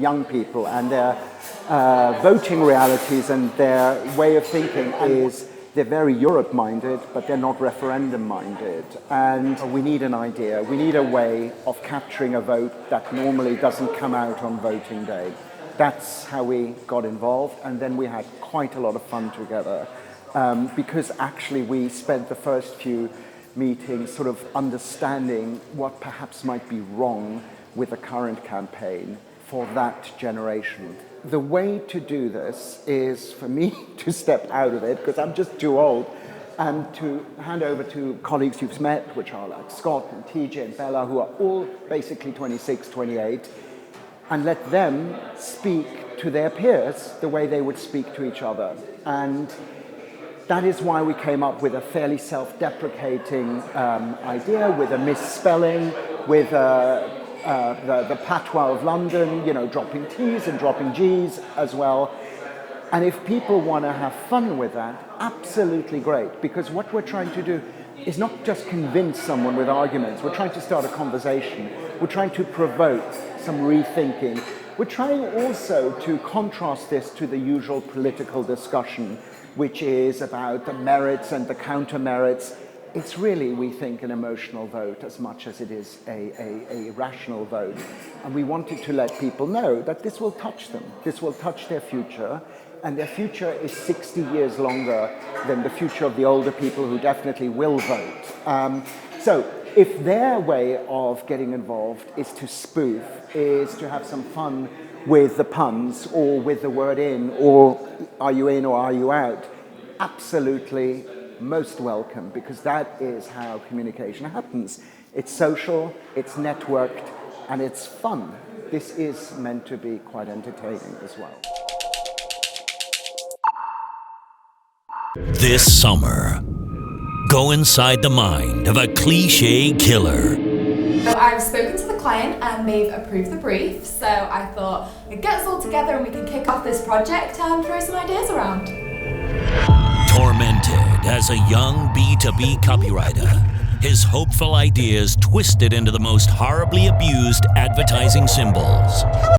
young people and their voting realities and their way of thinking is they're very Europe-minded, but they're not referendum-minded. And we need an idea. We need a way of capturing a vote that normally doesn't come out on voting day. That's how we got involved, and then we had quite a lot of fun together because actually we spent the first few meetings sort of understanding what perhaps might be wrong with the current campaign for that generation. The way to do this is for me to step out of it, because I'm just too old, and to hand over to colleagues you've met, which are like Scott and TJ and Bella, who are all basically 26, 28, and let them speak to their peers the way they would speak to each other. And that is why we came up with a fairly self-deprecating idea, with a misspelling, with the patois of London, dropping T's and dropping G's as well. And if people want to have fun with that, absolutely great, because what we're trying to do is not just convince someone with arguments. We're trying to start a conversation. We're trying to provoke some rethinking. We're trying also to contrast this to the usual political discussion, which is about the merits and the counter-merits. It's really, we think, an emotional vote as much as it is a rational vote. And we wanted to let people know that this will touch them. This will touch their future. And their future is 60 years longer than the future of the older people who definitely will vote. So if their way of getting involved is to spoof, is to have some fun with the puns or with the word in, or are you in or are you out, absolutely most welcome, because that is how communication happens. It's social, it's networked, and it's fun. This is meant to be quite entertaining as well. This summer, go inside the mind of a cliché killer. So I've spoken to the client and they've approved the brief, so I thought we'd get us all together and we can kick off this project and throw some ideas around. Tormented as a young B2B copywriter, his hopeful ideas twisted into the most horribly abused advertising symbols.